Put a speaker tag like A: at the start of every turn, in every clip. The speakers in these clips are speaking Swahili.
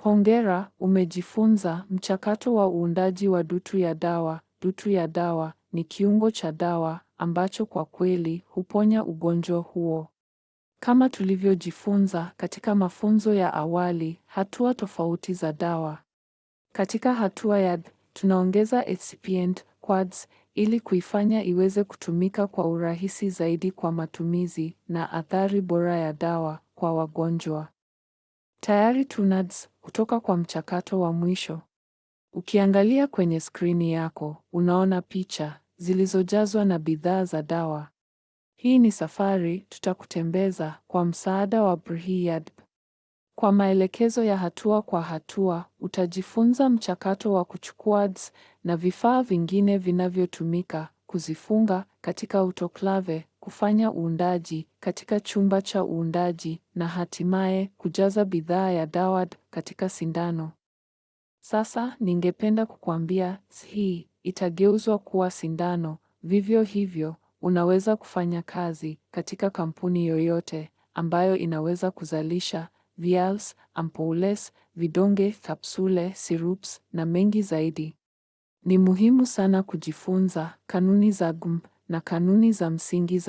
A: Hongera, umejifunza mchakato wa uundaji wa dutu ya dawa. Dutu ya dawa ni kiungo cha dawa ambacho kwa kweli huponya ugonjwa huo. Kama tulivyojifunza katika mafunzo ya awali, hatua tofauti za dawa. Katika hatua ya tunaongeza excipient quads ili kuifanya iweze kutumika kwa urahisi zaidi kwa matumizi na athari bora ya dawa kwa wagonjwa. Tayari tunads kutoka kwa mchakato wa mwisho. Ukiangalia kwenye skrini yako, unaona picha zilizojazwa na bidhaa za dawa. Hii ni safari tutakutembeza kwa msaada wa Brihiyad. Kwa maelekezo ya hatua kwa hatua, utajifunza mchakato wa kuchukua ads na vifaa vingine vinavyotumika, kuzifunga katika autoklave, kufanya uundaji katika chumba cha uundaji na hatimaye kujaza bidhaa ya dawa katika sindano. Sasa ningependa kukuambia hii itageuzwa kuwa sindano. Vivyo hivyo, unaweza kufanya kazi katika kampuni yoyote ambayo inaweza kuzalisha vials, ampoules, vidonge, kapsule, syrups na mengi zaidi. Ni muhimu sana kujifunza kanuni za GMP na kanuni za msingi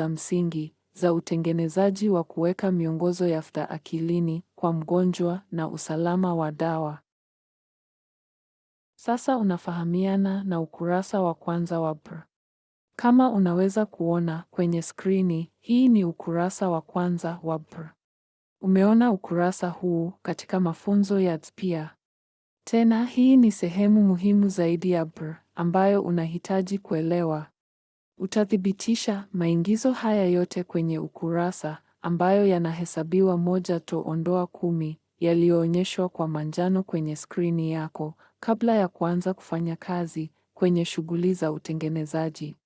A: za utengenezaji wa kuweka miongozo ya afya akilini kwa mgonjwa na usalama wa dawa. Sasa unafahamiana na ukurasa wa kwanza wa BR. Kama unaweza kuona kwenye skrini, hii ni ukurasa wa kwanza wa BR. Umeona ukurasa huu katika mafunzo ya pia. Tena hii ni sehemu muhimu zaidi ya BR ambayo unahitaji kuelewa. Utathibitisha maingizo haya yote kwenye ukurasa ambayo yanahesabiwa moja to ondoa 10 yaliyoonyeshwa kwa manjano kwenye skrini yako kabla ya kuanza kufanya kazi kwenye shughuli za utengenezaji.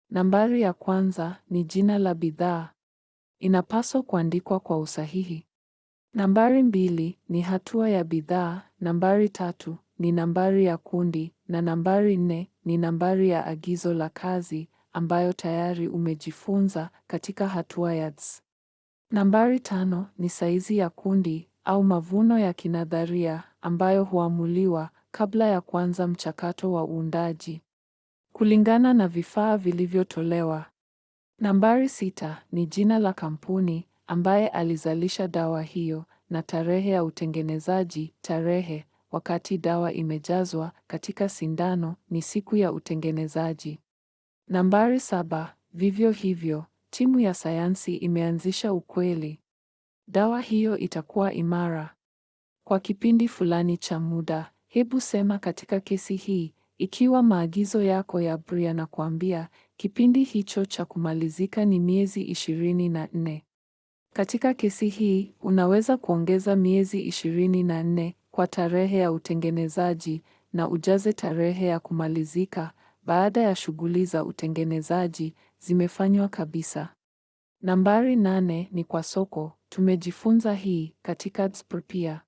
A: Nambari ya kwanza ni jina la bidhaa. Inapaswa kuandikwa kwa usahihi. Nambari 2 ni hatua ya bidhaa, nambari 3 ni nambari ya kundi na nambari 4 ni nambari ya agizo la kazi ambayo tayari umejifunza katika hatua ya DS. Nambari 5 ni saizi ya kundi au mavuno ya kinadharia ambayo huamuliwa kabla ya kuanza mchakato wa uundaji kulingana na vifaa vilivyotolewa. Nambari 6 ni jina la kampuni ambaye alizalisha dawa hiyo na tarehe ya utengenezaji. Tarehe wakati dawa imejazwa katika sindano ni siku ya utengenezaji. Nambari 7, vivyo hivyo, timu ya sayansi imeanzisha ukweli. Dawa hiyo itakuwa imara kwa kipindi fulani cha muda. Hebu sema katika kesi hii, ikiwa maagizo yako ya BR yanakuambia kipindi hicho cha kumalizika ni miezi 24. Katika kesi hii, unaweza kuongeza miezi 24 kwa tarehe ya utengenezaji na ujaze tarehe ya kumalizika baada ya shughuli za utengenezaji zimefanywa kabisa. Nambari 8 ni kwa soko. Tumejifunza hii katika DSPR pia.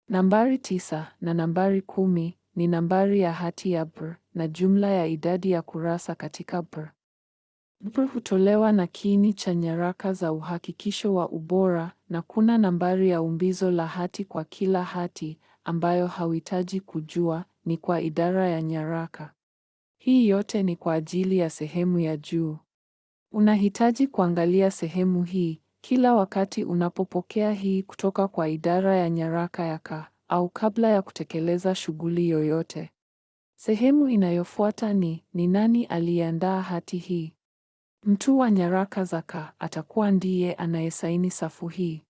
A: Nambari 9 na nambari 10 ni nambari ya hati ya BR na jumla ya idadi ya kurasa katika BR. BR hutolewa na kiini cha nyaraka za uhakikisho wa ubora na kuna nambari ya umbizo la hati kwa kila hati ambayo hauhitaji kujua ni kwa idara ya nyaraka. Hii yote ni kwa ajili ya sehemu ya juu. Unahitaji kuangalia sehemu hii kila wakati unapopokea hii kutoka kwa idara ya nyaraka ya KA au kabla ya kutekeleza shughuli yoyote. Sehemu inayofuata ni nani aliyeandaa hati hii. Mtu wa nyaraka za KA atakuwa ndiye anayesaini safu hii.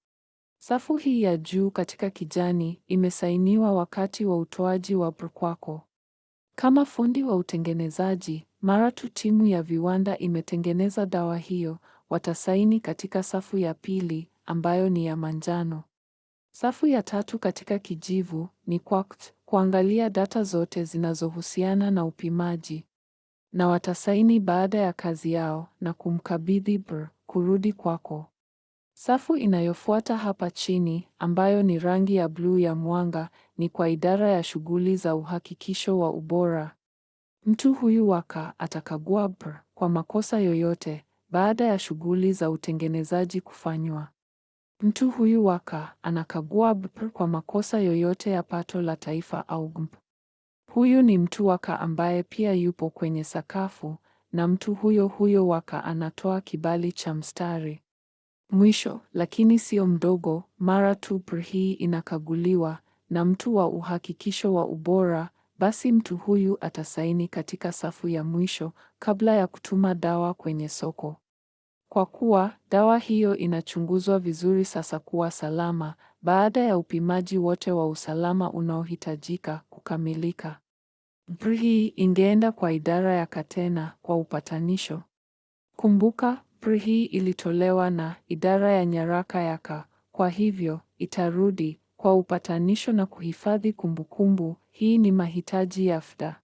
A: Safu hii ya juu katika kijani imesainiwa wakati wa utoaji wa BR kwako. Kama fundi wa utengenezaji, mara tu timu ya viwanda imetengeneza dawa hiyo, watasaini katika safu ya pili ambayo ni ya manjano. Safu ya tatu katika kijivu ni kuangalia data zote zinazohusiana na upimaji. Na watasaini baada ya kazi yao na kumkabidhi BR kurudi kwako. Safu inayofuata hapa chini ambayo ni rangi ya bluu ya mwanga ni kwa idara ya shughuli za uhakikisho wa ubora. Mtu huyu wa KA atakagua BR kwa makosa yoyote baada ya shughuli za utengenezaji kufanywa. Mtu huyu waka anakagua BPR kwa makosa yoyote ya pato la taifa au GMP. Huyu ni mtu waka ambaye pia yupo kwenye sakafu, na mtu huyo waka anatoa kibali cha mstari. Mwisho, lakini sio mdogo, mara tu BPR hii inakaguliwa na mtu wa uhakikisho wa ubora, basi mtu huyu atasaini katika safu ya mwisho kabla ya kutuma dawa kwenye soko. Kwa kuwa dawa hiyo inachunguzwa vizuri sasa kuwa salama, baada ya upimaji wote wa usalama unaohitajika kukamilika, BPR hii ingeenda kwa idara ya Katena kwa upatanisho. Kumbuka, BPR hii ilitolewa na idara ya nyaraka ya Ka, kwa hivyo itarudi kwa upatanisho na kuhifadhi kumbukumbu. Hii ni mahitaji ya FDA.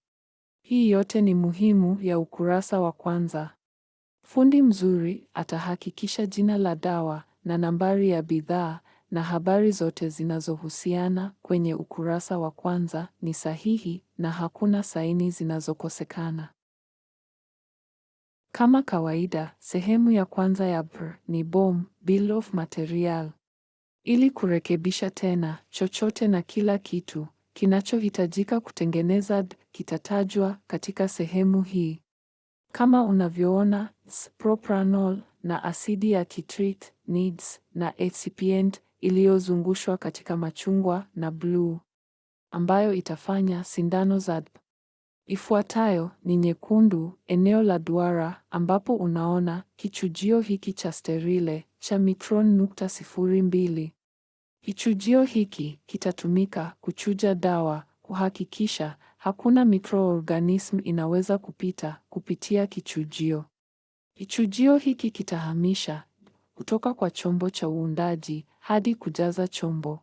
A: Hii yote ni muhimu ya ukurasa wa kwanza. Fundi mzuri atahakikisha jina la dawa na nambari ya bidhaa na habari zote zinazohusiana kwenye ukurasa wa kwanza ni sahihi na hakuna saini zinazokosekana. Kama kawaida, sehemu ya kwanza ya BPR ni BOM, Bill of Material. Ili kurekebisha tena chochote na kila kitu kinachohitajika kutengeneza kitatajwa katika sehemu hii. Kama unavyoona, propranolol na asidi ya citric needs na excipient iliyozungushwa katika machungwa na bluu, ambayo itafanya sindano za DP. Ifuatayo ni nyekundu, eneo la duara, ambapo unaona kichujio hiki cha sterile cha micron 0.02. Kichujio hiki kitatumika kuchuja dawa, kuhakikisha hakuna microorganism inaweza kupitia kichujio. Kichujio hiki kitahamisha kutoka kwa chombo cha uundaji hadi kujaza chombo.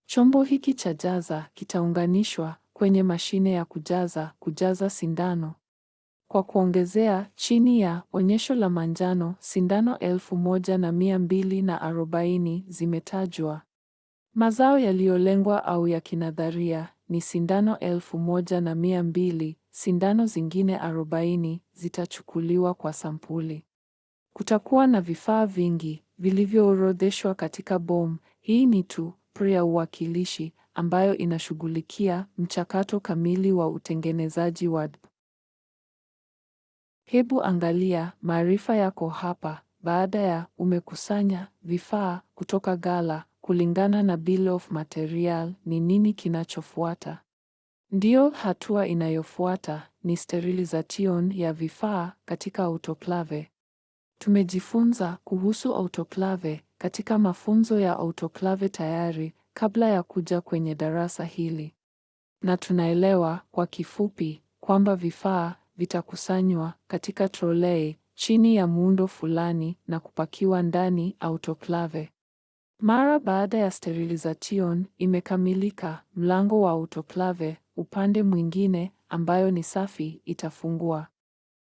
A: Chombo hiki cha jaza kitaunganishwa kwenye mashine ya kujaza sindano. Kwa kuongezea, chini ya onyesho la manjano, sindano 1240 zimetajwa. Mazao yaliyolengwa au ya kinadharia ni sindano 1200. Sindano zingine 40 zitachukuliwa kwa sampuli. Kutakuwa na vifaa vingi vilivyoorodheshwa katika BOM. Hii ni tu BPR ya uwakilishi ambayo inashughulikia mchakato kamili wa utengenezaji wa DP. Hebu angalia maarifa yako hapa baada ya umekusanya vifaa kutoka ghala. Kulingana na Bill of Material, ni nini kinachofuata? Ndiyo, hatua inayofuata ni sterilization ya vifaa katika autoclave. Tumejifunza kuhusu autoclave katika mafunzo ya autoclave tayari kabla ya kuja kwenye darasa hili. Na tunaelewa kwa kifupi kwamba vifaa vitakusanywa katika trolei chini ya muundo fulani na kupakiwa ndani autoclave. Mara baada ya sterilization imekamilika, mlango wa autoclave upande mwingine ambayo ni safi itafungua.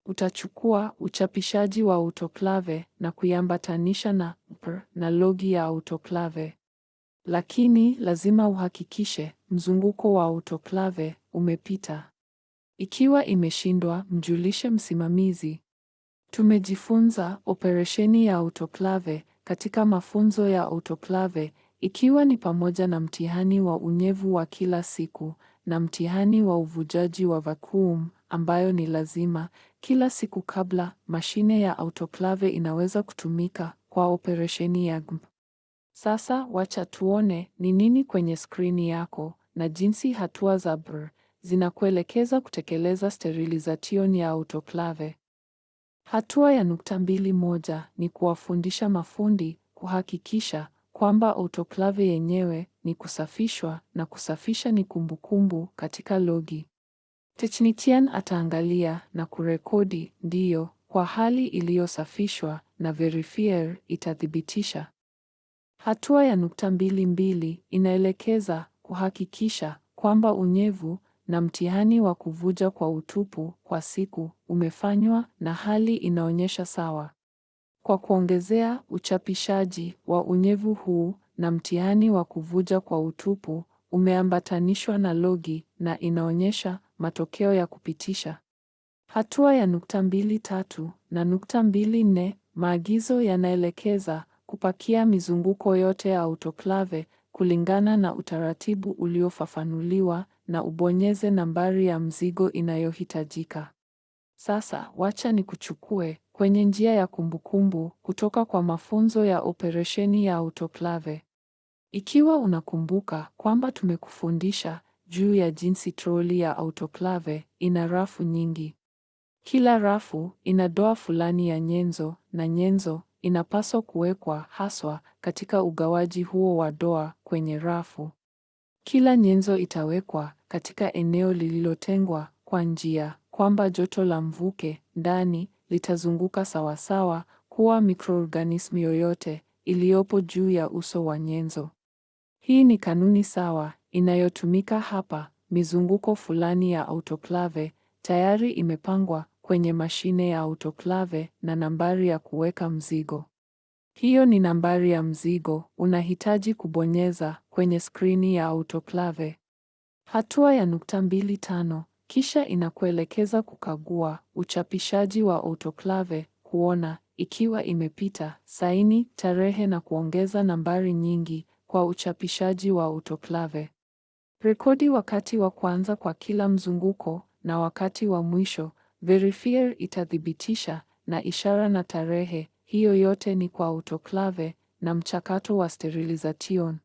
A: Utachukua uchapishaji wa autoclave na kuiambatanisha na BPR na logi ya autoclave. Lakini lazima uhakikishe mzunguko wa autoclave umepita. Ikiwa imeshindwa, mjulishe msimamizi. Tumejifunza operesheni ya autoclave katika mafunzo ya autoclave, ikiwa ni pamoja na mtihani wa unyevu wa kila siku na mtihani wa uvujaji wa vacuum ambayo ni lazima kila siku kabla mashine ya autoclave inaweza kutumika kwa operesheni ya GMP. Sasa wacha tuone ni nini kwenye skrini yako na jinsi hatua za BPR zinakuelekeza kutekeleza sterilization ya autoclave. Hatua ya 2.1 ni kuwafundisha mafundi kuhakikisha kwamba autoclave yenyewe ni kusafishwa na kusafisha ni kumbukumbu katika logi. Technician ataangalia na kurekodi ndiyo kwa hali iliyosafishwa na verifier itathibitisha. Hatua ya 2.2 inaelekeza kuhakikisha kwamba unyevu na mtihani wa kuvuja kwa utupu kwa siku umefanywa na hali inaonyesha sawa. Kwa kuongezea, uchapishaji wa unyevu huu na mtihani wa kuvuja kwa utupu umeambatanishwa na logi na inaonyesha matokeo ya kupitisha. Hatua ya 2.3 na 2.4 maagizo yanaelekeza kupakia mizunguko yote ya autoklave kulingana na utaratibu uliofafanuliwa na ubonyeze nambari ya mzigo inayohitajika. Sasa wacha nikuchukue kwenye njia ya kumbukumbu kutoka kwa mafunzo ya operesheni ya autoklave. Ikiwa unakumbuka kwamba tumekufundisha juu ya jinsi troli ya autoklave ina rafu nyingi. Kila rafu ina doa fulani ya nyenzo na nyenzo inapaswa kuwekwa haswa katika ugawaji huo wa doa kwenye rafu. Kila nyenzo itawekwa katika eneo lililotengwa kwa njia kwamba joto la mvuke ndani litazunguka sawasawa kuwa mikroorganismu yoyote iliyopo juu ya uso wa nyenzo. Hii ni kanuni sawa inayotumika hapa. Mizunguko fulani ya autoklave tayari imepangwa kwenye mashine ya autoklave na nambari ya kuweka mzigo. Hiyo ni nambari ya mzigo unahitaji kubonyeza kwenye skrini ya autoklave. Hatua ya 25 kisha inakuelekeza kukagua uchapishaji wa autoklave, kuona ikiwa imepita saini, tarehe na kuongeza nambari nyingi kwa uchapishaji wa autoklave. Rekodi wakati wa kwanza kwa kila mzunguko na wakati wa mwisho. Verifier itathibitisha na ishara na tarehe. Hiyo yote ni kwa autoklave na mchakato wa sterilization.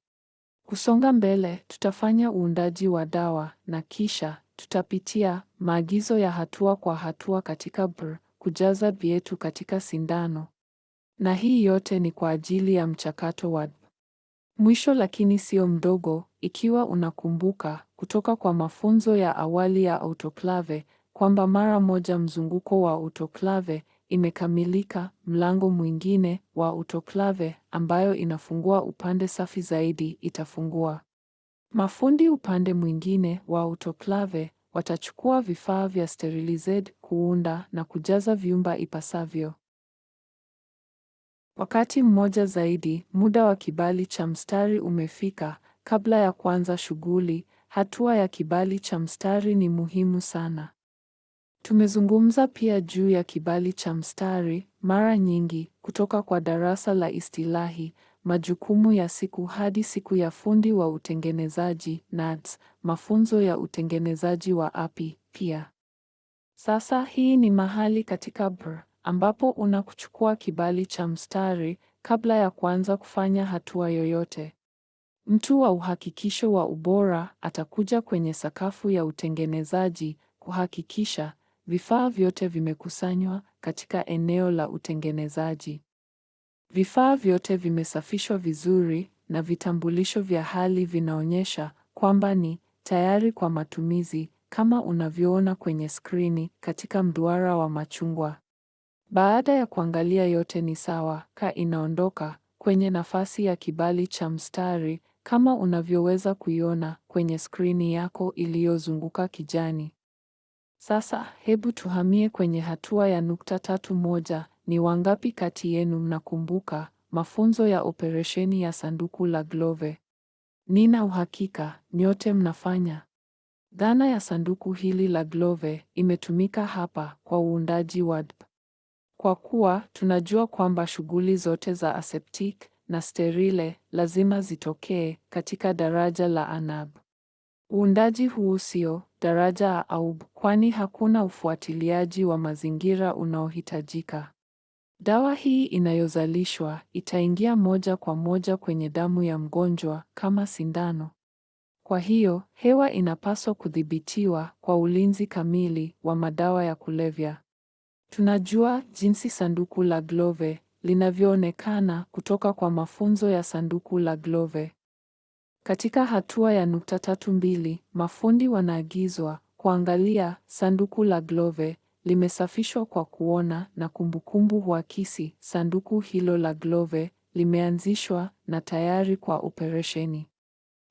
A: Kusonga mbele, tutafanya uundaji wa dawa na kisha tutapitia maagizo ya hatua kwa hatua katika BR, kujaza bietu katika sindano. Na hii yote ni kwa ajili ya mchakato wa mwisho, lakini sio mdogo. Ikiwa unakumbuka kutoka kwa mafunzo ya awali ya autoklave kwamba mara moja mzunguko wa autoklave imekamilika, mlango mwingine wa autoklave ambayo inafungua upande safi zaidi itafungua. Mafundi upande mwingine wa autoklave watachukua vifaa vya sterilized kuunda na kujaza vyumba ipasavyo. Wakati mmoja zaidi, muda wa kibali cha mstari umefika. Kabla ya kuanza shughuli, hatua ya kibali cha mstari ni muhimu sana. Tumezungumza pia juu ya kibali cha mstari mara nyingi kutoka kwa darasa la istilahi, majukumu ya siku hadi siku ya fundi wa utengenezaji NADS, mafunzo ya utengenezaji wa API pia. Sasa hii ni mahali katika BR ambapo unakuchukua kibali cha mstari kabla ya kuanza kufanya hatua yoyote. Mtu wa uhakikisho wa ubora atakuja kwenye sakafu ya utengenezaji kuhakikisha vifaa vyote vimekusanywa katika eneo la utengenezaji. Vifaa vyote vimesafishwa vizuri na vitambulisho vya hali vinaonyesha kwamba ni tayari kwa matumizi, kama unavyoona kwenye skrini katika mduara wa machungwa. Baada ya kuangalia yote ni sawa, inaondoka kwenye nafasi ya kibali cha mstari kama unavyoweza kuiona kwenye skrini yako iliyozunguka kijani. Sasa hebu tuhamie kwenye hatua ya 3.1. Ni wangapi kati yenu mnakumbuka mafunzo ya operesheni ya sanduku la glove? Nina uhakika nyote mnafanya. Dhana ya sanduku hili la glove imetumika hapa kwa uundaji wa DP. Kwa kuwa tunajua kwamba shughuli zote za aseptic na sterile lazima zitokee katika daraja la ANAB. Uundaji huu sio daraja AUB, kwani hakuna ufuatiliaji wa mazingira unaohitajika. Dawa hii inayozalishwa itaingia moja kwa moja kwenye damu ya mgonjwa kama sindano. Kwa hiyo, hewa inapaswa kudhibitiwa kwa ulinzi kamili wa madawa ya kulevya. Tunajua jinsi sanduku la glove linavyoonekana kutoka kwa mafunzo ya sanduku la glove. Katika hatua ya 3.2, mafundi wanaagizwa kuangalia sanduku la glove limesafishwa kwa kuona na kumbukumbu huakisi sanduku hilo la glove limeanzishwa na tayari kwa operesheni.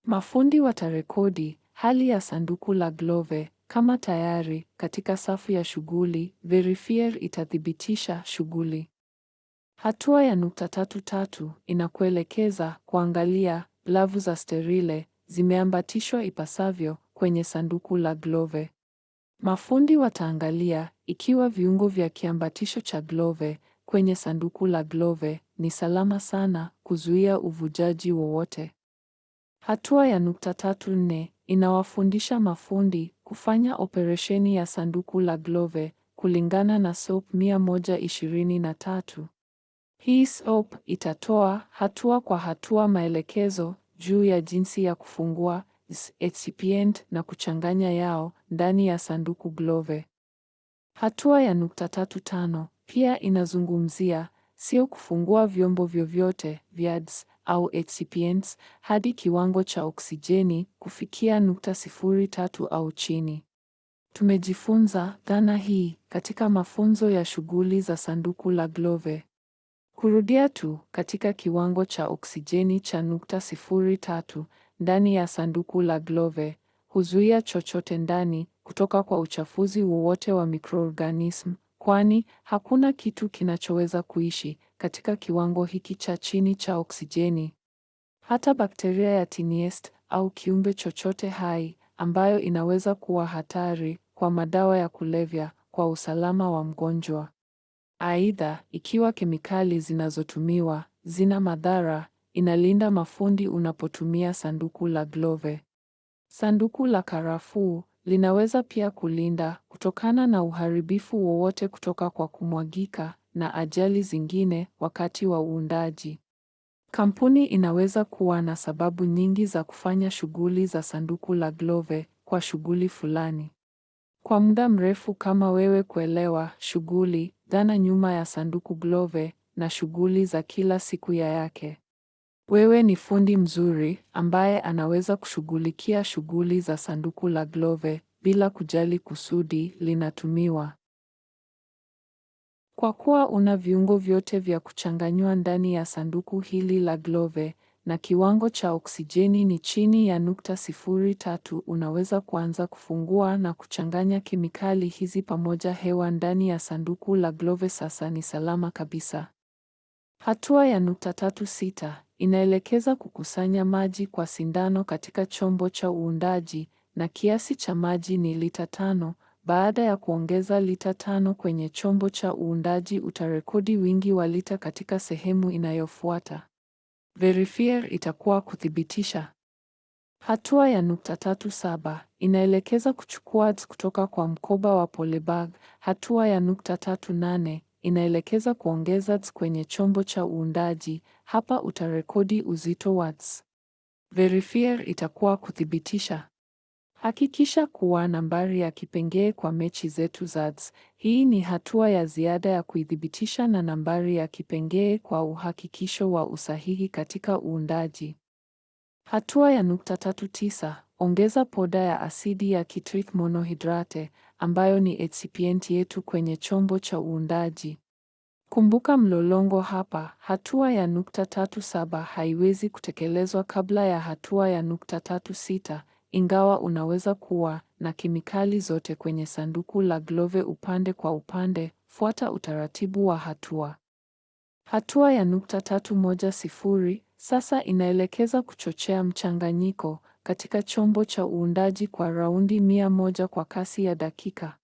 A: Mafundi watarekodi hali ya sanduku la glove kama tayari katika safu ya shughuli. Verifier itathibitisha shughuli. Hatua ya 3.3 inakuelekeza kuangalia glavu za sterile zimeambatishwa ipasavyo kwenye sanduku la glove. Mafundi wataangalia ikiwa viungo vya kiambatisho cha glove kwenye sanduku la glove ni salama sana kuzuia uvujaji wowote. Hatua ya 3.4 inawafundisha mafundi kufanya operesheni ya sanduku la Glove kulingana na SOP 123. Hii SOP itatoa hatua kwa hatua maelekezo juu ya jinsi ya kufungua excipient na kuchanganya yao ndani ya sanduku Glove. Hatua ya 3.5 pia inazungumzia sio kufungua vyombo vyovyote VADS au excipients hadi kiwango cha oksijeni kufikia 0.3 au chini. Tumejifunza dhana hii katika mafunzo ya shughuli za sanduku la Glove. Kurudia tu, katika kiwango cha oksijeni cha 0.3 ndani ya sanduku la Glove huzuia chochote ndani kutoka kwa uchafuzi wowote wa microorganism, kwani hakuna kitu kinachoweza kuishi katika kiwango hiki cha chini cha oksijeni. Hata bakteria ya Tiniest au kiumbe chochote hai ambayo inaweza kuwa hatari kwa madawa ya kulevya kwa usalama wa mgonjwa. Aidha, ikiwa kemikali zinazotumiwa zina madhara, inalinda mafundi unapotumia sanduku la Glove. Sanduku la karafuu linaweza pia kulinda kutokana na uharibifu wowote kutoka kwa kumwagika na ajali zingine wakati wa uundaji. Kampuni inaweza kuwa na sababu nyingi za kufanya shughuli za sanduku la Glove kwa shughuli fulani. Kwa muda mrefu kama wewe kuelewa shughuli, dhana nyuma ya sanduku Glove na shughuli za kila siku yake. Wewe ni fundi mzuri ambaye anaweza kushughulikia shughuli za sanduku la Glove bila kujali kusudi linatumiwa. Kwa kuwa una viungo vyote vya kuchanganywa ndani ya sanduku hili la Glove na kiwango cha oksijeni ni chini ya 0.3, unaweza kuanza kufungua na kuchanganya kemikali hizi pamoja hewa ndani ya sanduku la Glove. Sasa ni salama kabisa. Hatua ya 3.6 inaelekeza kukusanya maji kwa sindano katika chombo cha uundaji na kiasi cha maji ni lita 5. Baada ya kuongeza lita 5 kwenye chombo cha uundaji, utarekodi wingi wa lita katika sehemu inayofuata. Verifier itakuwa kuthibitisha. Hatua ya 3.7 inaelekeza kuchukua kutoka kwa mkoba wa polybag. Hatua ya 3.8 inaelekeza kuongeza kwenye chombo cha uundaji. Hapa utarekodi uzito wa Verifier itakuwa kuthibitisha. Hakikisha kuwa nambari ya kipengee kwa mechi zetu za Hii ni hatua ya ziada ya kuidhibitisha na nambari ya kipengee kwa uhakikisho wa usahihi katika uundaji. Hatua ya 3.9 ongeza poda ya asidi ya citric monohydrate ambayo ni excipient yetu kwenye chombo cha uundaji. Kumbuka mlolongo hapa. Hatua ya 3.7 haiwezi kutekelezwa kabla ya hatua ya 3.6. Ingawa unaweza kuwa na kemikali zote kwenye sanduku la Glove upande kwa upande, fuata utaratibu wa hatua. Hatua ya 3.10 sasa inaelekeza kuchochea mchanganyiko katika chombo cha uundaji kwa raundi 100 kwa kasi ya dakika.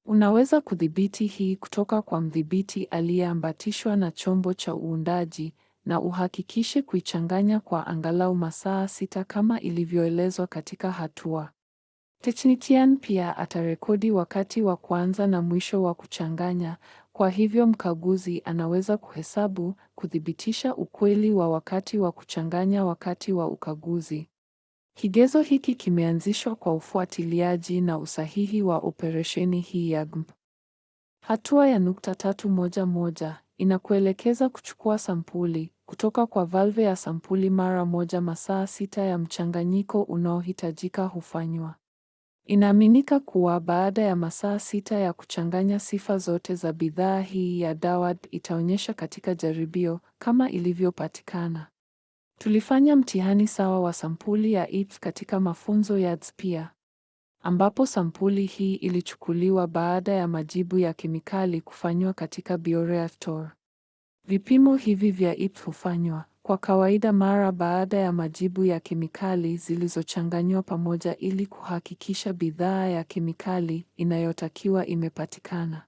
A: Unaweza kudhibiti hii kutoka kwa mdhibiti aliyeambatishwa na chombo cha uundaji na uhakikishe kuichanganya kwa angalau masaa 6 kama ilivyoelezwa katika hatua. Technician pia atarekodi wakati wa kwanza na mwisho wa kuchanganya, kwa hivyo mkaguzi anaweza kuhesabu, kuthibitisha ukweli wa wakati wa kuchanganya wakati wa ukaguzi. Kigezo hiki kimeanzishwa kwa ufuatiliaji na usahihi wa operesheni hii ya GMP. Hatua ya 3.11 inakuelekeza kuchukua sampuli kutoka kwa valve ya sampuli mara moja. Masaa 6 ya mchanganyiko unaohitajika hufanywa. Inaaminika kuwa baada ya masaa 6 ya kuchanganya, sifa zote za bidhaa hii ya dawa itaonyesha katika jaribio kama ilivyopatikana. Tulifanya mtihani sawa wa sampuli ya IPF katika mafunzo ya pia, ambapo sampuli hii ilichukuliwa baada ya majibu ya kemikali kufanywa katika bioreactor. Vipimo hivi vya IPF hufanywa kwa kawaida mara baada ya majibu ya kemikali zilizochanganywa pamoja ili kuhakikisha bidhaa ya kemikali inayotakiwa imepatikana.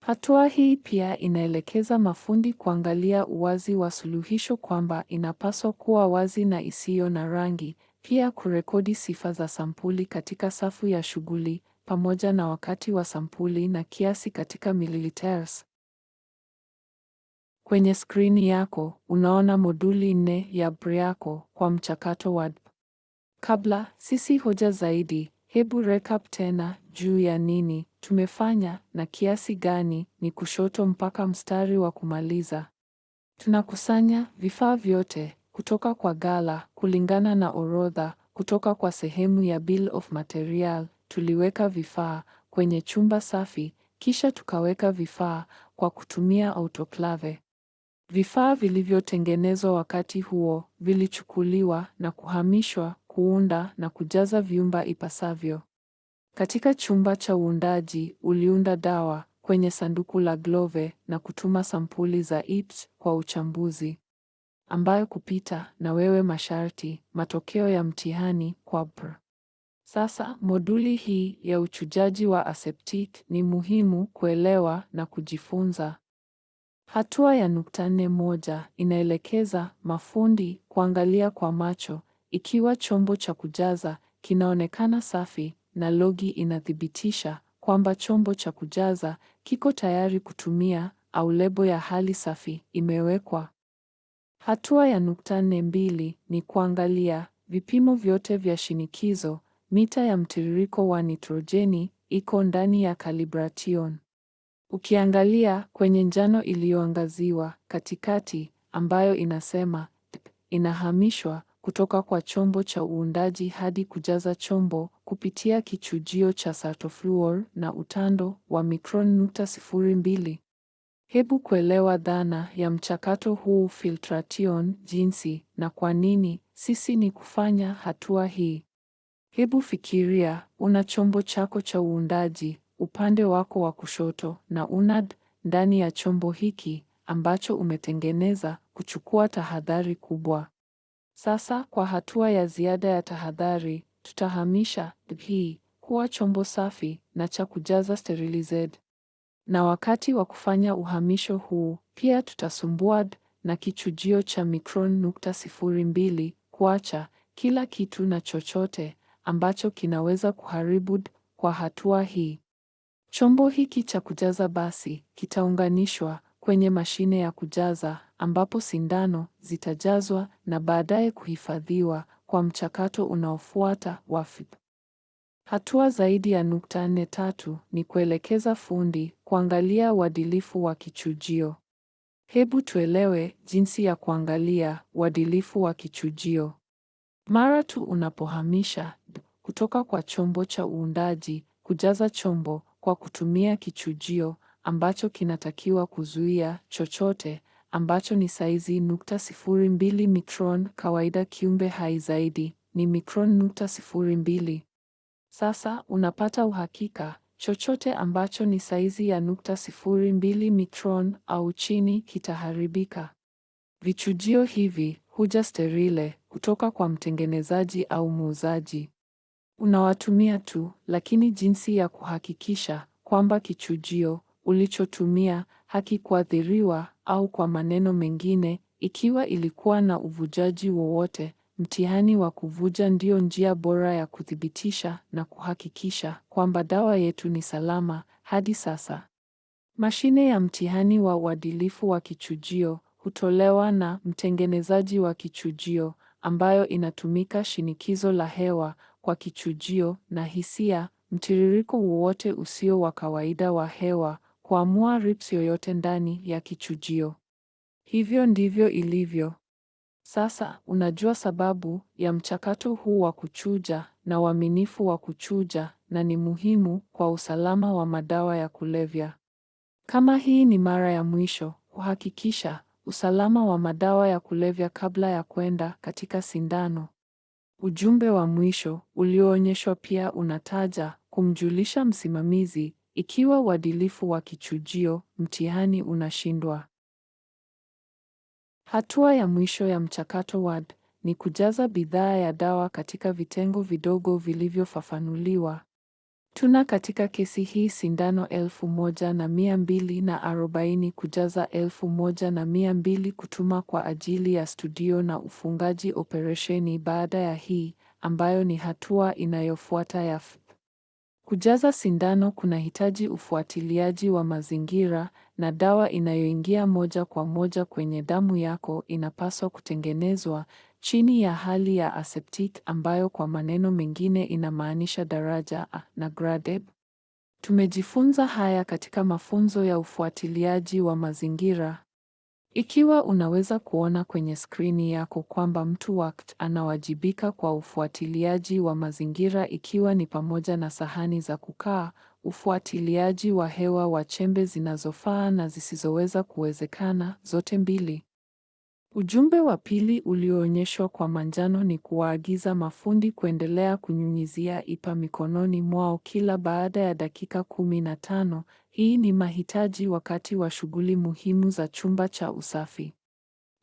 A: Hatua hii pia inaelekeza mafundi kuangalia uwazi wa suluhisho, kwamba inapaswa kuwa wazi na isiyo na rangi. Pia kurekodi sifa za sampuli katika safu ya shughuli pamoja na wakati wa sampuli na kiasi katika milliliters. Kwenye skrini yako unaona moduli 4 ya BR yako kwa mchakato wa DP. Kabla sisi hoja zaidi, hebu recap tena juu ya nini tumefanya na kiasi gani ni kushoto mpaka mstari wa kumaliza. Tunakusanya vifaa vyote kutoka kwa ghala kulingana na orodha kutoka kwa sehemu ya bill of material. Tuliweka vifaa kwenye chumba safi, kisha tukaweka vifaa kwa kutumia autoclave. Vifaa vilivyotengenezwa wakati huo vilichukuliwa na kuhamishwa kuunda na kujaza vyumba ipasavyo. Katika chumba cha uundaji, uliunda dawa kwenye sanduku la glove na kutuma sampuli za IPS kwa uchambuzi, ambayo kupita na wewe masharti matokeo ya mtihani kwa BR. Sasa moduli hii ya uchujaji wa aseptic ni muhimu kuelewa na kujifunza. Hatua ya 4.1 inaelekeza mafundi kuangalia kwa macho ikiwa chombo cha kujaza kinaonekana safi na logi inathibitisha kwamba chombo cha kujaza kiko tayari kutumia au lebo ya hali safi imewekwa. Hatua ya 4.2 ni kuangalia vipimo vyote vya shinikizo. Mita ya mtiririko wa nitrojeni iko ndani ya calibration. Ukiangalia kwenye njano iliyoangaziwa katikati ambayo inasema inahamishwa kutoka kwa chombo cha uundaji hadi kujaza chombo kupitia kichujio cha Sartofluor na utando wa micron 0.02. Hebu kuelewa dhana ya mchakato huu filtration, jinsi na kwa nini sisi ni kufanya hatua hii. Hebu fikiria una chombo chako cha uundaji upande wako wa kushoto na unad ndani ya chombo hiki ambacho umetengeneza kuchukua tahadhari kubwa. Sasa kwa hatua ya ziada ya tahadhari, tutahamisha hii kuwa chombo safi na cha kujaza sterilized. Na wakati wa kufanya uhamisho huu, pia tutasumbua na kichujio cha micron 0.02 kuacha kila kitu na chochote ambacho kinaweza kuharibu kwa hatua hii. Chombo hiki cha kujaza basi kitaunganishwa kwenye mashine ya kujaza ambapo sindano zitajazwa na baadaye kuhifadhiwa kwa mchakato unaofuata wa FIP. Hatua zaidi ya 4.3 ni kuelekeza fundi kuangalia uadilifu wa kichujio. Hebu tuelewe jinsi ya kuangalia uadilifu wa kichujio. Mara tu unapohamisha kutoka kwa chombo cha uundaji kujaza chombo kwa kutumia kichujio ambacho kinatakiwa kuzuia chochote ambacho ni saizi 0.02 micron, kawaida kiumbe hai zaidi ni micron 0.02. Sasa unapata uhakika chochote ambacho ni saizi ya 0.02 micron au chini kitaharibika. Vichujio hivi huja sterile kutoka kwa mtengenezaji au muuzaji. Unawatumia tu, lakini jinsi ya kuhakikisha kwamba kichujio ulichotumia hakikuathiriwa, au kwa maneno mengine, ikiwa ilikuwa na uvujaji wowote, mtihani wa kuvuja ndio njia bora ya kuthibitisha na kuhakikisha kwamba dawa yetu ni salama. Hadi sasa, mashine ya mtihani wa uadilifu wa kichujio hutolewa na mtengenezaji wa kichujio, ambayo inatumika shinikizo la hewa kwa kichujio na hisia, mtiririko wowote usio wa kawaida wa hewa, kuamua rips yoyote ndani ya kichujio. Hivyo ndivyo ilivyo. Sasa unajua sababu ya mchakato huu wa kuchuja na uaminifu wa kuchuja, na ni muhimu kwa usalama wa madawa ya kulevya. Kama hii ni mara ya mwisho, kuhakikisha usalama wa madawa ya kulevya kabla ya kwenda katika sindano. Ujumbe wa mwisho ulioonyeshwa pia unataja kumjulisha msimamizi ikiwa uadilifu wa kichujio mtihani unashindwa. Hatua ya mwisho ya mchakato WAD ni kujaza bidhaa ya dawa katika vitengo vidogo vilivyofafanuliwa. Tuna katika kesi hii sindano 1240 kujaza 1200 kutuma kwa ajili ya studio na ufungaji operesheni baada ya hii, ambayo ni hatua inayofuata ya kujaza sindano kunahitaji ufuatiliaji wa mazingira, na dawa inayoingia moja kwa moja kwenye damu yako inapaswa kutengenezwa chini ya hali ya aseptic, ambayo kwa maneno mengine inamaanisha daraja A na grade B. Tumejifunza haya katika mafunzo ya ufuatiliaji wa mazingira. Ikiwa unaweza kuona kwenye skrini yako kwamba mtu WACT anawajibika kwa ufuatiliaji wa mazingira, ikiwa ni pamoja na sahani za kukaa, ufuatiliaji wa hewa wa chembe zinazofaa na zisizoweza kuwezekana, zote mbili. Ujumbe wa pili ulioonyeshwa kwa manjano ni kuwaagiza mafundi kuendelea kunyunyizia IPA mikononi mwao kila baada ya dakika 15. Hii ni mahitaji wakati wa shughuli muhimu za chumba cha usafi.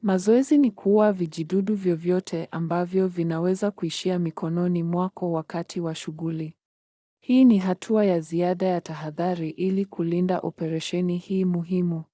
A: Mazoezi ni kuua vijidudu vyovyote ambavyo vinaweza kuishia mikononi mwako wakati wa shughuli. Hii ni hatua ya ziada ya tahadhari ili kulinda operesheni hii muhimu.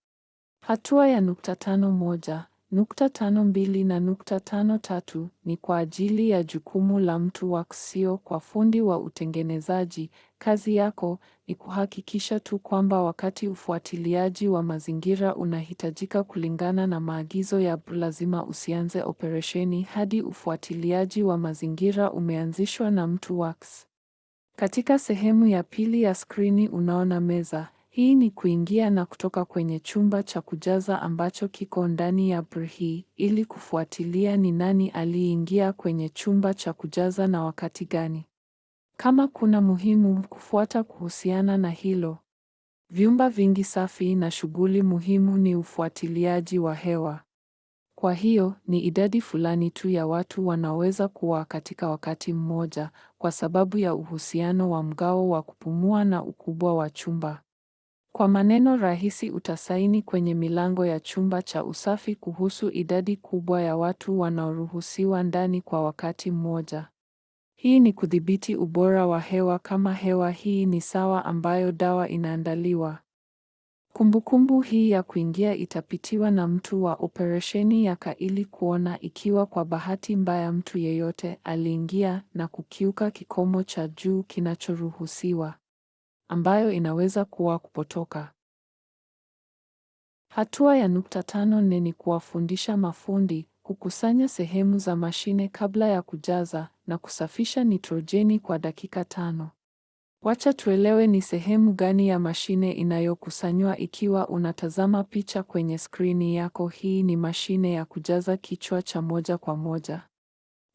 A: Hatua ya 5.1, 5.2 na 5.3 ni kwa ajili ya jukumu la mtu WACT, sio kwa fundi wa utengenezaji. Kazi yako ni kuhakikisha tu kwamba wakati ufuatiliaji wa mazingira unahitajika kulingana na maagizo ya BR, lazima usianze operesheni hadi ufuatiliaji wa mazingira umeanzishwa na mtu WACT. Katika sehemu ya pili ya skrini unaona meza. Hii ni kuingia na kutoka kwenye chumba cha kujaza ambacho kiko ndani ya BR hii, ili kufuatilia ni nani aliingia kwenye chumba cha kujaza na wakati gani. Kama kuna muhimu kufuata kuhusiana na hilo. Vyumba vingi safi na shughuli muhimu ni ufuatiliaji wa hewa. Kwa hiyo, ni idadi fulani tu ya watu wanaweza kuwa katika wakati mmoja, kwa sababu ya uhusiano wa mgao wa kupumua na ukubwa wa chumba. Kwa maneno rahisi, utasaini kwenye milango ya chumba cha usafi kuhusu idadi kubwa ya watu wanaoruhusiwa ndani kwa wakati mmoja. Hii ni kudhibiti ubora wa hewa kama hewa hii ni sawa ambayo dawa inaandaliwa. Kumbukumbu hii ya kuingia itapitiwa na mtu wa operesheni yaka ili kuona ikiwa kwa bahati mbaya mtu yeyote aliingia na kukiuka kikomo cha juu kinachoruhusiwa, ambayo inaweza kuwa kupotoka. Hatua ya 5.4 ni kuwafundisha mafundi kukusanya sehemu za mashine kabla ya kujaza na kusafisha nitrojeni kwa dakika 5. Wacha tuelewe ni sehemu gani ya mashine inayokusanywa. Ikiwa unatazama picha kwenye skrini yako, hii ni mashine ya kujaza kichwa cha moja kwa moja.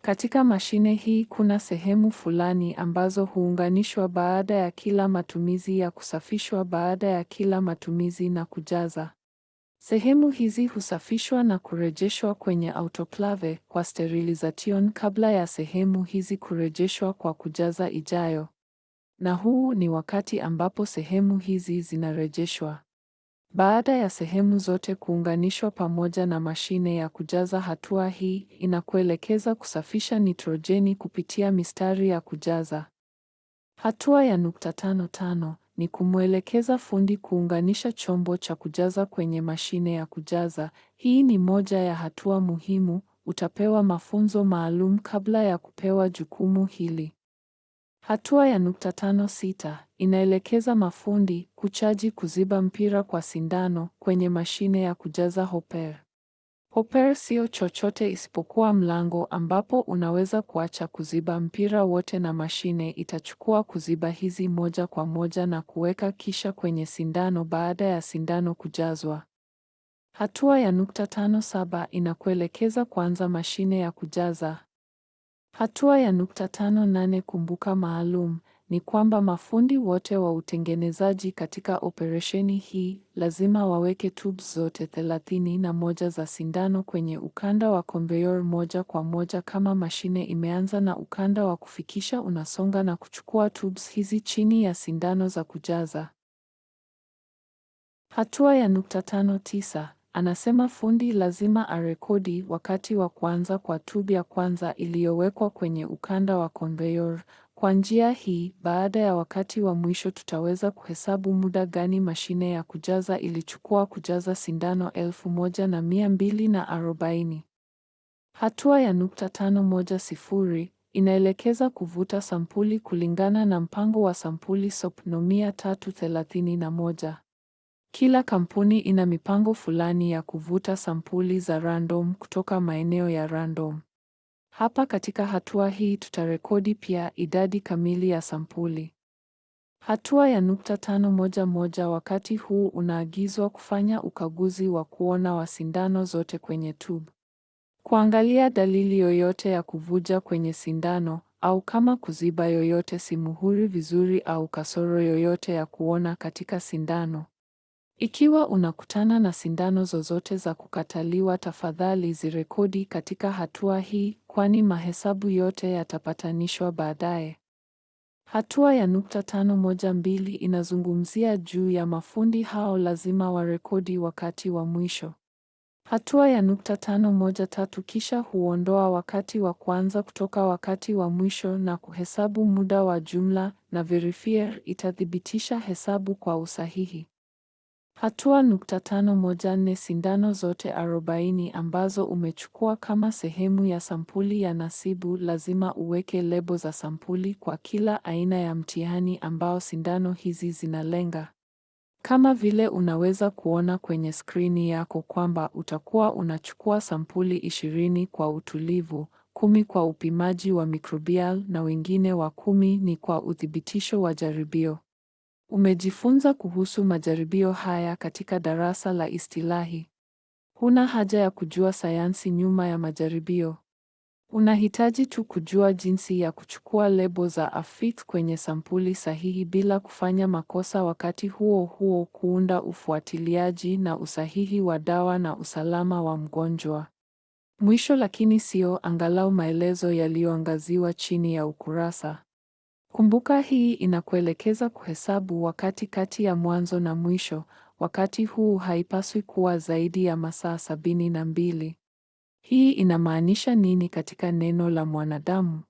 A: Katika mashine hii kuna sehemu fulani ambazo huunganishwa baada ya kila matumizi ya kusafishwa baada ya kila matumizi na kujaza. Sehemu hizi husafishwa na kurejeshwa kwenye autoclave kwa sterilization kabla ya sehemu hizi kurejeshwa kwa kujaza ijayo. Na huu ni wakati ambapo sehemu hizi zinarejeshwa. Baada ya sehemu zote kuunganishwa pamoja na mashine ya kujaza, hatua hii inakuelekeza kusafisha nitrojeni kupitia mistari ya kujaza. Hatua ya 5.5 ni kumwelekeza fundi kuunganisha chombo cha kujaza kwenye mashine ya kujaza. Hii ni moja ya hatua muhimu. Utapewa mafunzo maalum kabla ya kupewa jukumu hili. Hatua ya 5.6 inaelekeza mafundi kuchaji kuziba mpira kwa sindano kwenye mashine ya kujaza hopper. Hopper sio chochote isipokuwa mlango ambapo unaweza kuacha kuziba mpira wote na mashine itachukua kuziba hizi moja kwa moja na kuweka kisha kwenye sindano baada ya sindano kujazwa. Hatua ya 5.7 inakuelekeza kuanza mashine ya kujaza. Hatua ya 5.8 kumbuka maalum ni kwamba mafundi wote wa utengenezaji katika operesheni hii lazima waweke tubes zote 31 za sindano kwenye ukanda wa conveyor moja kwa moja kama mashine imeanza na ukanda wa kufikisha unasonga na kuchukua tubes hizi chini ya sindano za kujaza. Hatua ya 5.9 anasema fundi lazima arekodi wakati wa kuanza kwa tube ya kwanza iliyowekwa kwenye ukanda wa conveyor, Kwa njia hii, baada ya wakati wa mwisho tutaweza kuhesabu muda gani mashine ya kujaza ilichukua kujaza sindano 1240. Hatua ya 510 inaelekeza kuvuta sampuli kulingana na mpango wa sampuli SOP-No 331. Kila kampuni ina mipango fulani ya kuvuta sampuli za random kutoka maeneo ya random. Hapa katika hatua hii tutarekodi pia idadi kamili ya sampuli. Hatua ya 511 wakati huu unaagizwa kufanya ukaguzi wa kuona wa sindano zote kwenye tube. Kuangalia dalili yoyote ya kuvuja kwenye sindano au kama kuziba yoyote si muhuri vizuri au kasoro yoyote ya kuona katika sindano. Ikiwa unakutana na sindano zozote za kukataliwa, tafadhali zirekodi katika hatua hii, kwani mahesabu yote yatapatanishwa baadaye. Hatua ya 512 inazungumzia juu ya mafundi hao lazima warekodi wakati wa mwisho. Hatua ya 513 kisha huondoa wakati wa kwanza kutoka wakati wa mwisho na kuhesabu muda wa jumla, na verifier itathibitisha hesabu kwa usahihi. Hatua 514 sindano zote 40 ambazo umechukua kama sehemu ya sampuli ya nasibu lazima uweke lebo za sampuli kwa kila aina ya mtihani ambao sindano hizi zinalenga. Kama vile unaweza kuona kwenye skrini yako kwamba utakuwa unachukua sampuli 20 kwa utulivu, 10 kwa upimaji wa microbial na wengine wa 10 ni kwa uthibitisho wa jaribio. Umejifunza kuhusu majaribio haya katika darasa la istilahi. Huna haja ya kujua sayansi nyuma ya majaribio. Unahitaji tu kujua jinsi ya kuchukua lebo za affix kwenye sampuli sahihi bila kufanya makosa, wakati huo huo kuunda ufuatiliaji na usahihi wa dawa na usalama wa mgonjwa. Mwisho lakini sio angalau maelezo yaliyoangaziwa chini ya ukurasa. Kumbuka hii inakuelekeza kuhesabu wakati kati ya mwanzo na mwisho. Wakati huu haipaswi kuwa zaidi ya masaa 72. Hii inamaanisha nini katika neno la mwanadamu?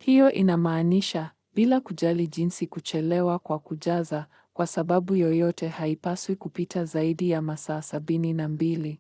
A: Hiyo inamaanisha bila kujali jinsi kuchelewa kwa kujaza, kwa sababu yoyote haipaswi kupita zaidi ya masaa 72.